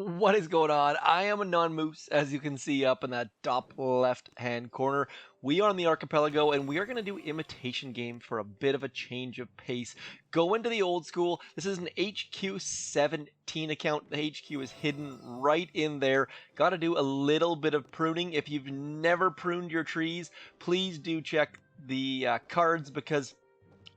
What is going on? I am a non-moose, as you can see up in that top left-hand corner. We are on the archipelago, and we are going to do imitation game for a bit of a change of pace. Go into the old school. This is an HQ 17 account. The HQ is hidden right in there. Got to do a little bit of pruning. If you've never pruned your trees, please do check the cards because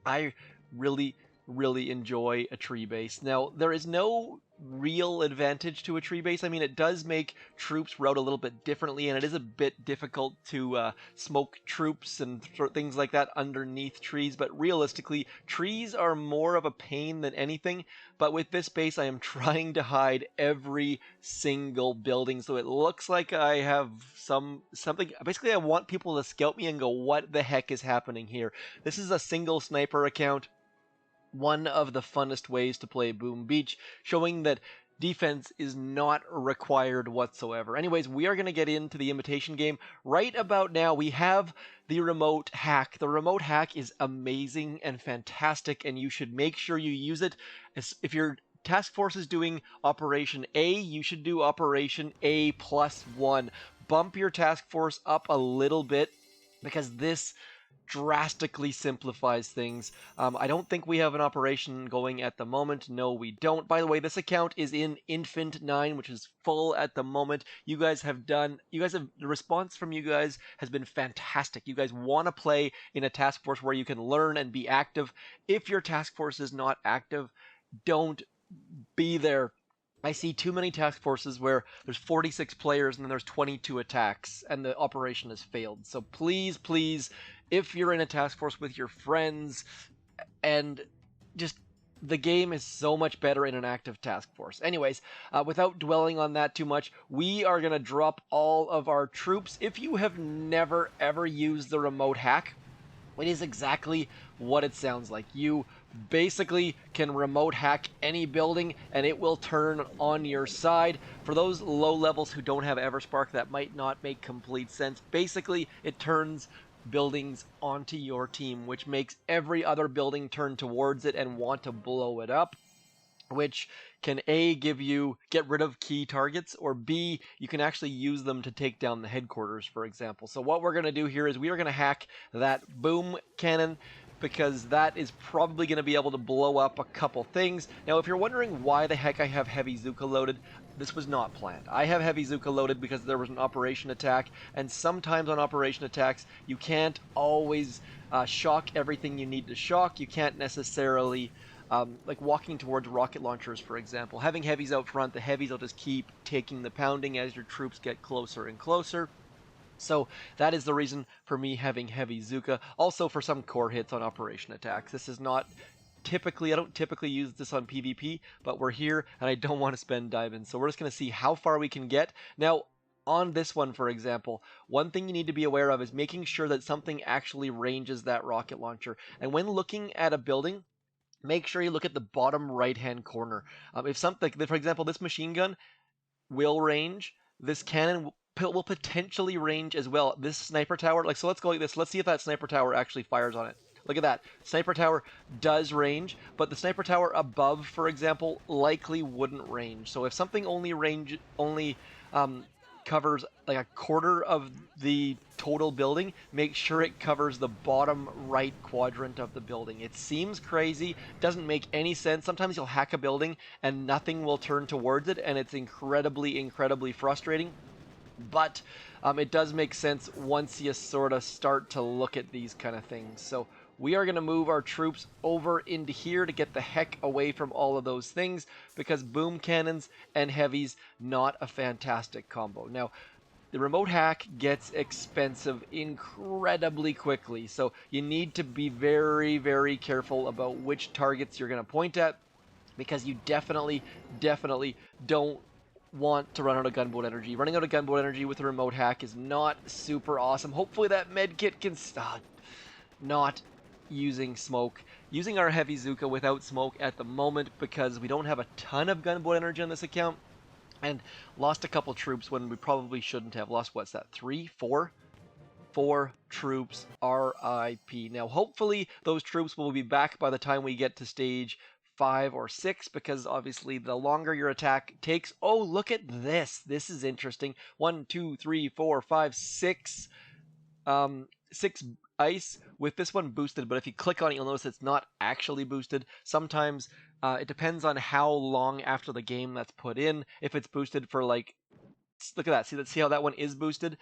I really enjoy a tree base. Now, there is no real advantage to a tree base. I mean, it does make troops route a little bit differently, and it is a bit difficult to smoke troops and things like that underneath trees. But realistically, trees are more of a pain than anything. But with this base, I am trying to hide every single building, so it looks like I have something. Basically, I want people to scout me and go, "What the heck is happening here?" This is a single sniper account, one of the funnest ways to play Boom Beach, showing that defense is not required whatsoever. Anyways, we are going to get into the imitation game. Right about now, we have the remote hack. The remote hack is amazing and fantastic, and you should make sure you use it. If your task force is doing Operation A, you should do Operation A +1. Bump your task force up a little bit because this drastically simplifies things. I don't think we have an operation going at the moment. No, we don't. By the way, this account is in Infant 9, which is full at the moment. The response from you guys has been fantastic. You guys want to play in a task force where you can learn and be active. If your task force is not active, don't be there. I see too many task forces where there's 46 players and then there's 22 attacks and the operation has failed. So please, if you're in a task force with your friends, and just the game is so much better in an active task force. Anyways, without dwelling on that too much, we are going to drop all of our troops. If you have never ever used the remote hack, it is exactly what it sounds like. You basically can remote hack any building and it will turn on your side. For those low levels who don't have Everspark, that might not make complete sense. Basically, it turns buildings onto your team, which makes every other building turn towards it and want to blow it up, which can A, get rid of key targets, or B, you can actually use them to take down the headquarters, for example. So what we're going to do here is we are going to hack that boom cannon, because that is probably going to be able to blow up a couple things. Now, if you're wondering why the heck I have heavy zooka loaded, this was not planned. I have heavy zooka loaded because there was an operation attack, and sometimes on operation attacks, you can't always shock everything you need to shock. You can't necessarily like walking towards rocket launchers, for example. Having heavies out front, the heavies will just keep taking the pounding as your troops get closer and closer. So that is the reason for me having heavy zooka. Also for some core hits on operation attacks. This is not typically, I don't typically use this on PvP, but we're here and I don't want to spend diamonds. So we're just going to see how far we can get. Now, on this one, for example, one thing you need to be aware of is making sure that something actually ranges that rocket launcher. And when looking at a building, make sure you look at the bottom right-hand corner. If something, for example, this machine gun will range, this cannon will potentially range as well. This sniper tower, so let's go like this. Let's see if that sniper tower actually fires on it. Look at that. Sniper tower does range, but the sniper tower above, for example, likely wouldn't range. So if something only covers like a quarter of the total building, make sure it covers the bottom right quadrant of the building. It seems crazy, doesn't make any sense. Sometimes you'll hack a building and nothing will turn towards it, and it's incredibly frustrating. But it does make sense once you sort of start to look at these kind of things. So we are going to move our troops over into here to get the heck away from all of those things, because boom cannons and heavies, not a fantastic combo. Now, the remote hack gets expensive incredibly quickly, so you need to be very careful about which targets you're going to point at, because you definitely don't want to run out of gunboat energy. Running out of gunboat energy with a remote hack is not super awesome. Hopefully that medkit can stop. Not using smoke. Using our heavy zooka without smoke at the moment because we don't have a ton of gunboat energy on this account, and lost a couple troops when we probably shouldn't have. Lost, what's that, 3, 4? 4 troops, RIP. Now hopefully those troops will be back by the time we get to stage 5 or 6, because obviously the longer your attack takes. Oh, look at this. This is interesting. 1, 2, 3, 4, 5, 6. 6 ice with this one boosted, but if you click on it, you'll notice it's not actually boosted. Sometimes it depends on how long after the game that's put in. If it's boosted for like, look at that. See how that one is boosted?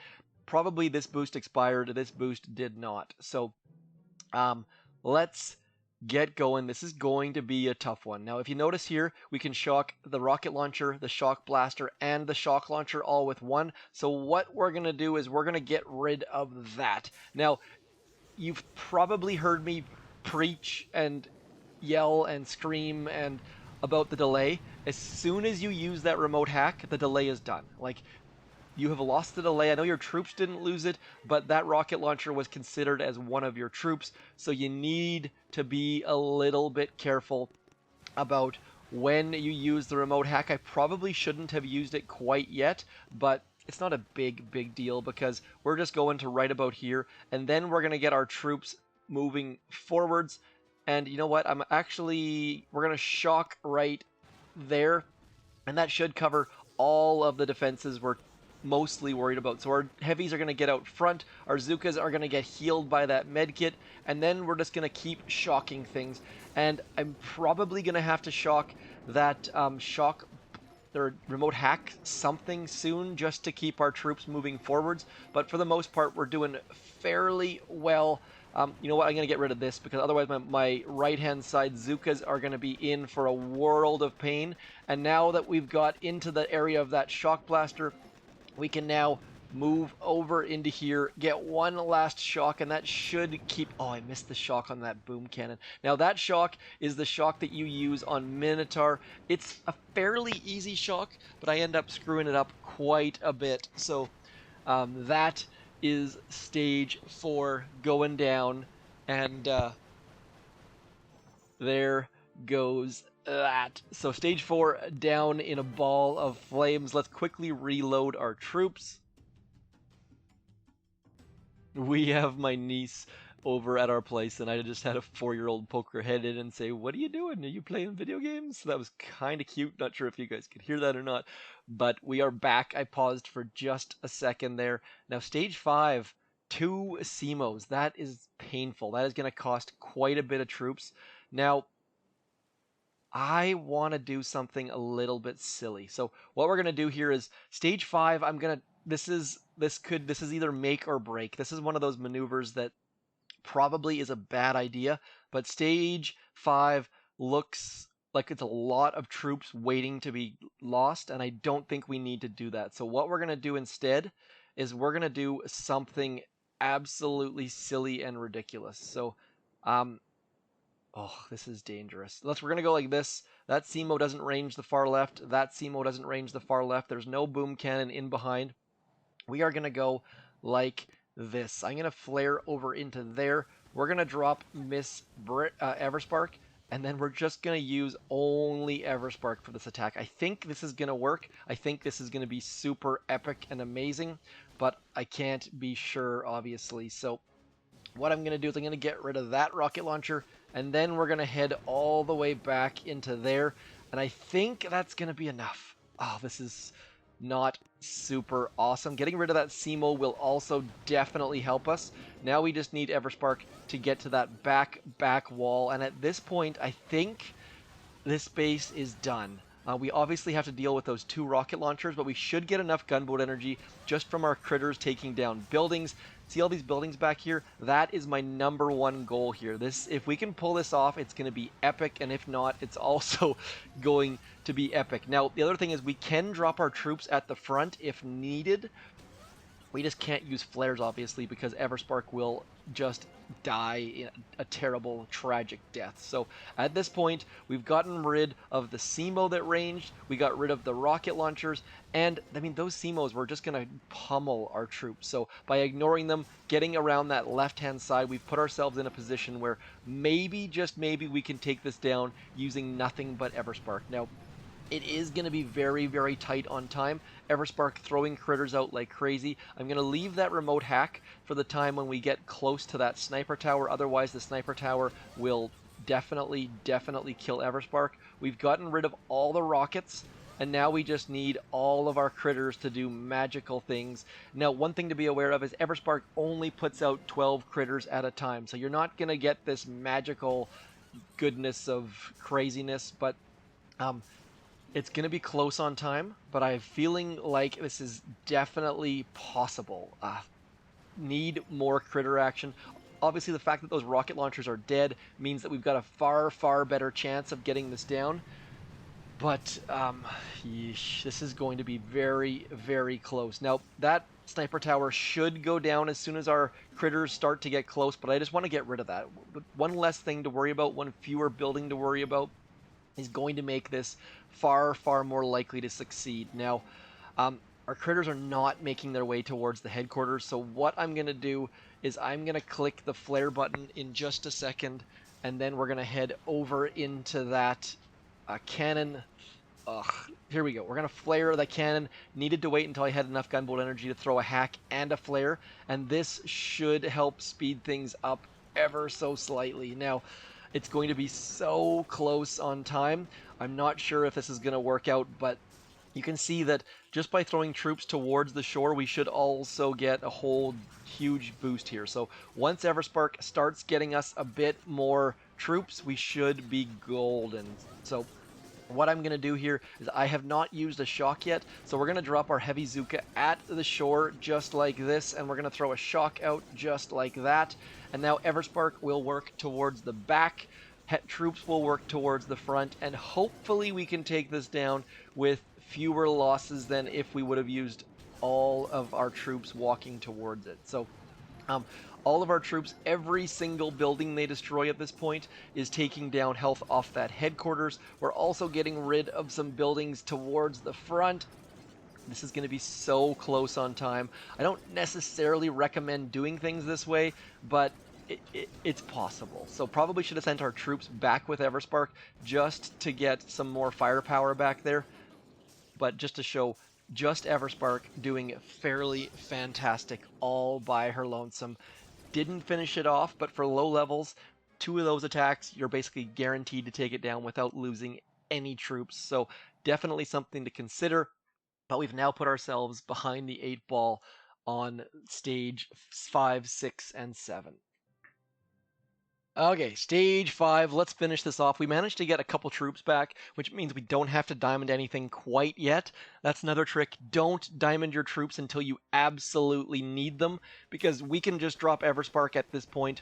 Probably this boost expired. This boost did not. So let's get going. This is going to be a tough one. Now, if you notice here, we can shock the rocket launcher, the shock blaster, and the shock launcher all with one. So what we're going to do is we're going to get rid of that. Now, you've probably heard me preach and yell and scream and about the delay. As soon as you use that remote hack, the delay is done. Like, you have lost the delay. I know your troops didn't lose it, but that rocket launcher was considered as one of your troops, so you need to be a little bit careful about when you use the remote hack. I probably shouldn't have used it quite yet, but it's not a big deal because we're just going to right about here, and then we're going to get our troops moving forwards. And you know what? We're going to shock right there, and that should cover all of the defenses we're mostly worried about. So our heavies are going to get out front, our zookas are going to get healed by that medkit, and then we're just going to keep shocking things. And I'm probably going to have to shock that shock or remote hack something soon just to keep our troops moving forwards, but for the most part we're doing fairly well. You know what, I'm going to get rid of this because otherwise my right hand side zookas are going to be in for a world of pain. And now that we've got into the area of that shock blaster, we can now move over into here, get one last shock, and that should keep... Oh, I missed the shock on that boom cannon. Now, that shock is the shock that you use on Minotaur. It's a fairly easy shock, but I end up screwing it up quite a bit. So, that is stage 4 going down, and there goes that. So stage 4 down in a ball of flames. Let's quickly reload our troops. We have my niece over at our place, and I just had a 4-year-old poke her head in and say, "What are you doing? Are you playing video games?" So that was kind of cute. Not sure if you guys could hear that or not, but we are back. I paused for just a second there. Now stage 5, 2 CMOs. That is painful. That is going to cost quite a bit of troops. Now, I want to do something a little bit silly. So what we're going to do here is stage 5, this is either make or break. This is one of those maneuvers that probably is a bad idea, but stage 5 looks like it's a lot of troops waiting to be lost, and I don't think we need to do that. So what we're going to do instead is we're going to do something absolutely silly and ridiculous. So, oh, this is dangerous. We're going to go like this. That CMO doesn't range the far left. That CMO doesn't range the far left. There's no boom cannon in behind. We are going to go like this. I'm going to flare over into there. We're going to drop Everspark, and then we're just going to use only Everspark for this attack. I think this is going to work. I think this is going to be super epic and amazing, but I can't be sure, obviously. So what I'm going to do is I'm going to get rid of that rocket launcher, and then we're going to head all the way back into there, and I think that's going to be enough. Oh, this is not super awesome. Getting rid of that CMO will also definitely help us. Now we just need Everspark to get to that back wall, and at this point, I think this base is done. We obviously have to deal with those 2 rocket launchers, but we should get enough gunboat energy just from our critters taking down buildings. See all these buildings back here? That is my #1 goal here. If we can pull this off, it's going to be epic, and if not, it's also going to be epic. Now, the other thing is we can drop our troops at the front if needed. We just can't use flares, obviously, because Everspark will just die in a terrible, tragic death. So at this point, we've gotten rid of the CMO that ranged, we got rid of the rocket launchers, and I mean, those CMOs were just going to pummel our troops. So by ignoring them, getting around that left-hand side, we've put ourselves in a position where maybe, just maybe, we can take this down using nothing but Everspark. Now, it is going to be very tight on time. Everspark throwing critters out like crazy. I'm going to leave that remote hack for the time when we get close to that sniper tower. Otherwise, the sniper tower will definitely kill Everspark. We've gotten rid of all the rockets, and now we just need all of our critters to do magical things. Now, one thing to be aware of is Everspark only puts out 12 critters at a time, so you're not going to get this magical goodness of craziness, but it's going to be close on time, but I'm feeling like this is definitely possible. Need more critter action. Obviously, the fact that those rocket launchers are dead means that we've got a far better chance of getting this down. But, yeesh, this is going to be very close. Now, that sniper tower should go down as soon as our critters start to get close, but I just want to get rid of that. One less thing to worry about, one fewer building to worry about, is going to make this far more likely to succeed. Now, our critters are not making their way towards the headquarters, so what I'm going to do is I'm going to click the flare button in just a second, and then we're going to head over into that cannon. Here we go. We're going to flare the cannon. Needed to wait until I had enough gunboat energy to throw a hack and a flare, and this should help speed things up ever so slightly. Now, it's going to be so close on time. I'm not sure if this is going to work out, but you can see that just by throwing troops towards the shore, we should also get a whole huge boost here. So once Everspark starts getting us a bit more troops, we should be golden. So what I'm going to do here is I have not used a shock yet, so we're going to drop our heavy zooka at the shore just like this, and we're going to throw a shock out just like that. And now Everspark will work towards the back, troops will work towards the front, and hopefully we can take this down with fewer losses than if we would have used all of our troops walking towards it. So all of our troops, every single building they destroy at this point is taking down health off that headquarters. We're also getting rid of some buildings towards the front. This is going to be so close on time. I don't necessarily recommend doing things this way, but it's possible. So probably should have sent our troops back with Everspark just to get some more firepower back there. But just to show just Everspark doing fairly fantastic all by her lonesome. Didn't finish it off, but for low levels, 2 of those attacks, you're basically guaranteed to take it down without losing any troops. So definitely something to consider. But we've now put ourselves behind the 8 ball on stage 5, 6, and 7. Okay, stage 5, let's finish this off. We managed to get a couple troops back, which means we don't have to diamond anything quite yet. That's another trick. Don't diamond your troops until you absolutely need them, because we can just drop Everspark at this point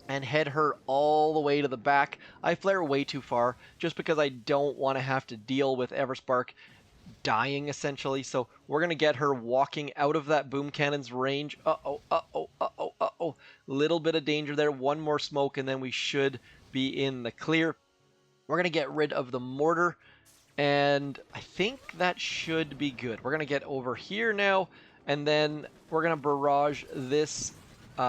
and head her all the way to the back. I flare way too far, just because I don't want to have to deal with Everspark dying, essentially. So we're going to get her walking out of that boom cannon's range. Uh-oh. Little bit of danger there. One more smoke, and then we should be in the clear. We're going to get rid of the mortar, and I think that should be good. We're going to get over here now, and then we're going to barrage this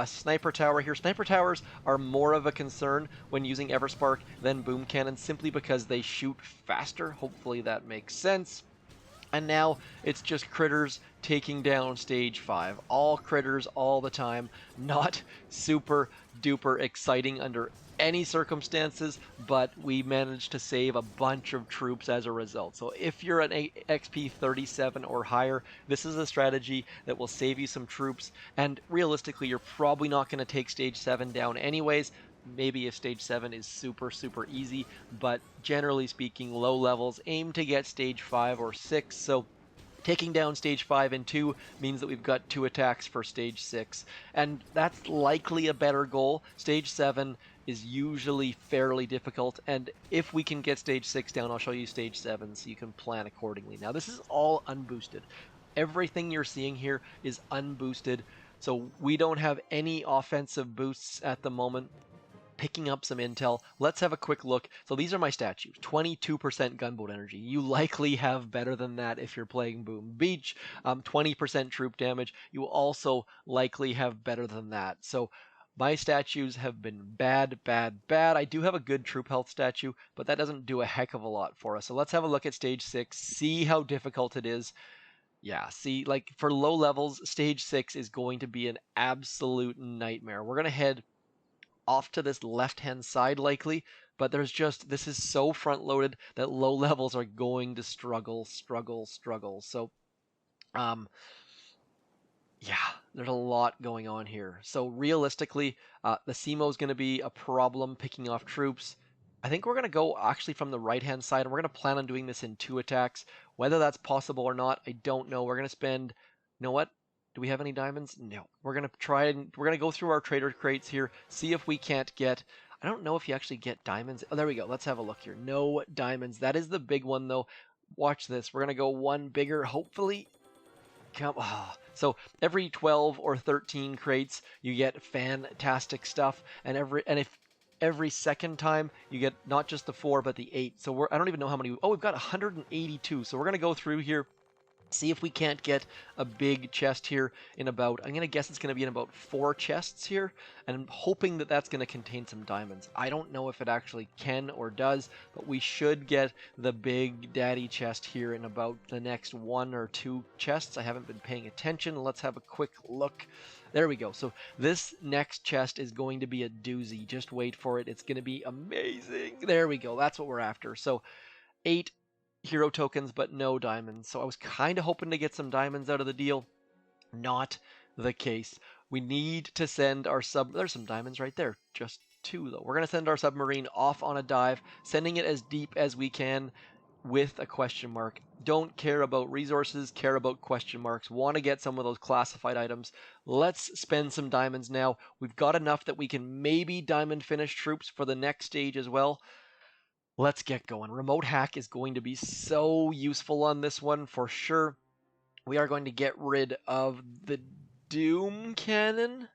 sniper tower here. Sniper towers are more of a concern when using Everspark than boom cannons, simply because they shoot faster. Hopefully that makes sense. And now it's just critters taking down stage 5. All critters all the time. Not super duper exciting under any circumstances, but we managed to save a bunch of troops as a result. So if you're an XP 37 or higher, this is a strategy that will save you some troops. And realistically, you're probably not going to take stage 7 down anyways. Maybe if stage 7 is super easy, but generally speaking, low levels aim to get stage 5 or 6. So taking down stage 5 and 2 means that we've got 2 attacks for stage 6, and that's likely a better goal. Stage 7 is usually fairly difficult, and if we can get stage 6 down, I'll show you stage 7 so you can plan accordingly. Now, this is all unboosted. Everything you're seeing here is unboosted, so we don't have any offensive boosts at the moment. Picking up some intel. Let's have a quick look. So these are my statues. 22% gunboat energy. You likely have better than that if you're playing Boom Beach. 20% troop damage. You also likely have better than that. So my statues have been bad. I do have a good troop health statue, but that doesn't do a heck of a lot for us. So let's have a look at stage 6, see how difficult it is. Yeah, see, like for low levels, stage 6 is going to be an absolute nightmare. We're going to head off to this left-hand side likely, but this is so front-loaded that low levels are going to struggle. So, yeah, there's a lot going on here. So realistically, the CMO is going to be a problem picking off troops. I think we're going to go actually from the right-hand side, and we're going to plan on doing this in 2 attacks. Whether that's possible or not, I don't know. We're going to spend, you know what? Do we have any diamonds? No. We're going to we're going to go through our trader crates here, see if we can't get, I don't know if you actually get diamonds. Oh, there we go. Let's have a look here. No diamonds. That is the big one, though. Watch this. We're going to go one bigger, hopefully. So every 12 or 13 crates, you get fantastic stuff, and if every second time you get not just the 4 but the 8. So I don't even know how many. Oh, we've got 182. So we're gonna go through here, see if we can't get a big chest here in about, I'm going to guess it's going to be in about 4 chests here, and I'm hoping that that's going to contain some diamonds. I don't know if it actually can or does, but we should get the big daddy chest here in about the next 1 or 2 chests. I haven't been paying attention. Let's have a quick look. There we go. So this next chest is going to be a doozy. Just wait for it. It's going to be amazing. There we go. That's what we're after. So 8 hero tokens, but no diamonds. So I was kind of hoping to get some diamonds out of the deal. Not the case. We need to send our there's some diamonds right there. Just 2 though. We're going to send our submarine off on a dive, sending it as deep as we can with a question mark. Don't care about resources, care about question marks. Want to get some of those classified items. Let's spend some diamonds now. We've got enough that we can maybe diamond finish troops for the next stage as well. Let's get going. Remote hack is going to be so useful on this one for sure. We are going to get rid of the Doom Cannon,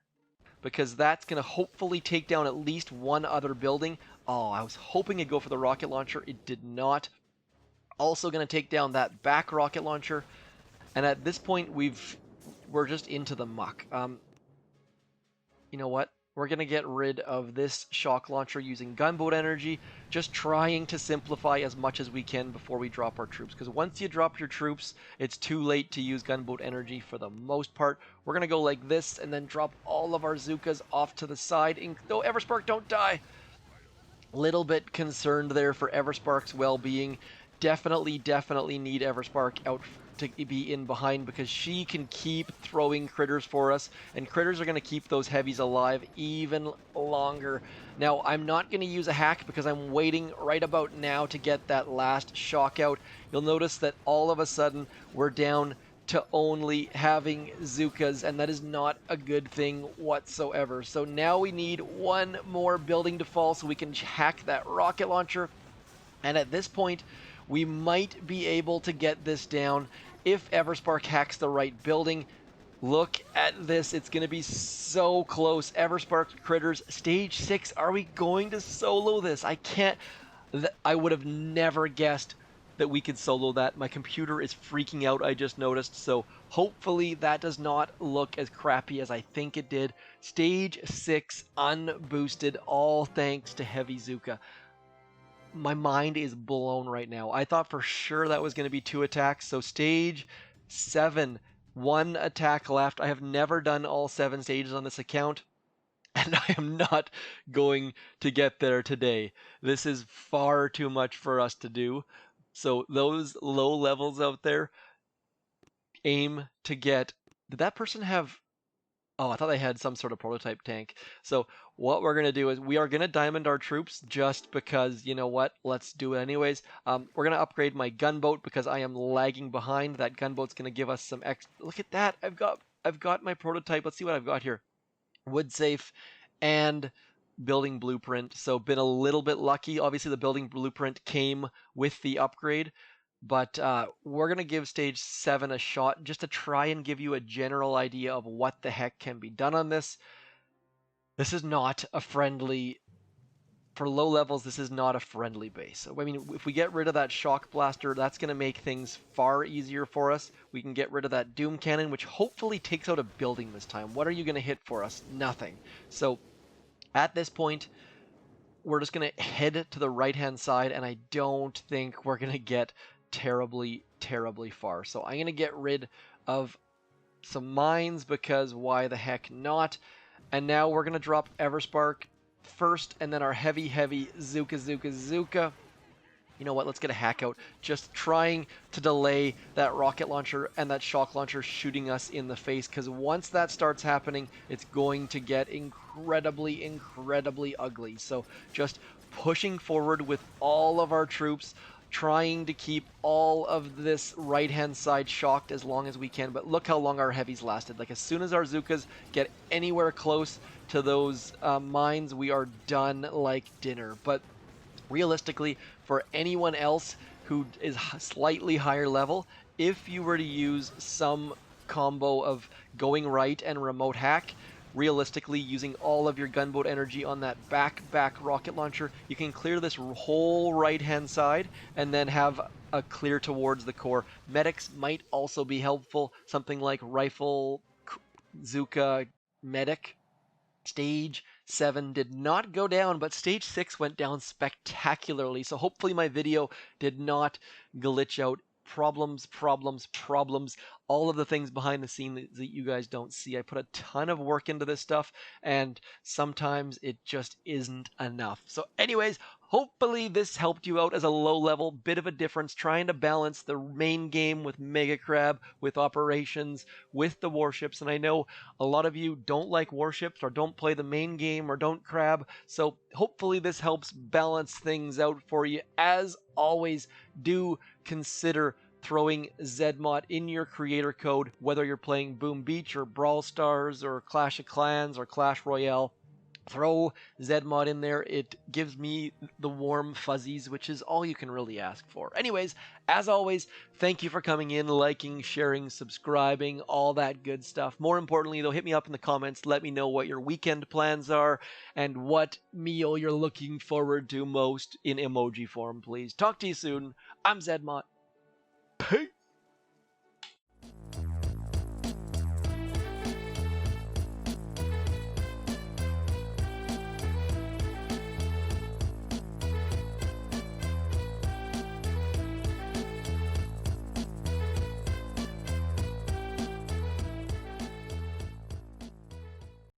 because that's going to hopefully take down at least one other building. Oh, I was hoping it'd go for the rocket launcher. It did not. Also going to take down that back rocket launcher. And at this point, we're just into the muck. You know what? We're going to get rid of this shock launcher using gunboat energy, just trying to simplify as much as we can before we drop our troops. Because once you drop your troops, it's too late to use gunboat energy for the most part. We're going to go like this and then drop all of our zookas off to the side. No, Everspark, don't die! Little bit concerned there for Everspark's well-being. Definitely need Everspark out to be in behind, because she can keep throwing critters for us, and critters are going to keep those heavies alive even longer. Now, I'm not going to use a hack because I'm waiting right about now to get that last shock out. You'll notice that all of a sudden we're down to only having zookas, and that is not a good thing whatsoever. So now we need one more building to fall so we can hack that rocket launcher, and at this point we might be able to get this down if Everspark hacks the right building. Look at this. It's going to be so close. Everspark critters, stage 6. Are we going to solo this? I can't. I would have never guessed that we could solo that. My computer is freaking out, I just noticed. So hopefully that does not look as crappy as I think it did. Stage 6 unboosted, all thanks to Heavy Zooka. My mind is blown right now. I thought for sure that was going to be 2 attacks. So stage 7, 1 attack left. I have never done all 7 stages on this account, and I am not going to get there today. This is far too much for us to do. So those low levels out there, aim to get... Did that person have... Oh, I thought they had some sort of prototype tank. So what we're going to do is we are going to diamond our troops just because, you know what, let's do it anyways. We're going to upgrade my gunboat because I am lagging behind. That gunboat's going to give us some Look at that. I've got my prototype. Let's see what I've got here. Wood safe and building blueprint. So been a little bit lucky. Obviously the building blueprint came with the upgrade. But we're going to give stage 7 a shot just to try and give you a general idea of what the heck can be done on this. This is not a friendly... For low levels, this is not a friendly base. So, I mean, if we get rid of that shock blaster, that's going to make things far easier for us. We can get rid of that doom cannon, which hopefully takes out a building this time. What are you going to hit for us? Nothing. So at this point, we're just going to head to the right-hand side, and I don't think we're going to get terribly far. So I'm going to get rid of some mines because why the heck not? And now we're going to drop Everspark first, and then our heavy zooka. You know what, let's get a hack out, just trying to delay that rocket launcher and that shock launcher shooting us in the face, because once that starts happening, it's going to get incredibly ugly. So just pushing forward with all of our troops, trying to keep all of this right-hand side shocked as long as we can. But look how long our heavies lasted. Like, as soon as our zookas get anywhere close to those mines, we are done like dinner. But realistically, for anyone else who is slightly higher level, if you were to use some combo of going right and remote hack, realistically using all of your gunboat energy on that back rocket launcher, you can clear this whole right hand side and then have a clear towards the core. Medics might also be helpful, something like rifle, zooka, medic. Stage 7 did not go down, but Stage 6 went down spectacularly. So hopefully my video did not glitch out. Problems. All of the things behind the scene that you guys don't see. I put a ton of work into this stuff, and sometimes it just isn't enough. So anyways, hopefully this helped you out as a low level. Bit of a difference, trying to balance the main game with Mega Crab, with operations, with the warships. And I know a lot of you don't like warships, or don't play the main game, or don't crab. So hopefully this helps balance things out for you. As always, do consider throwing ZMOT in your creator code, whether you're playing Boom Beach or Brawl Stars or Clash of Clans or Clash Royale. Throw ZMOT in there. It gives me the warm fuzzies, which is all you can really ask for. Anyways, as always, thank you for coming in, liking, sharing, subscribing, all that good stuff. More importantly, though, hit me up in the comments. Let me know what your weekend plans are and what meal you're looking forward to most in emoji form, please. Talk to you soon. I'm ZMOT. Peace.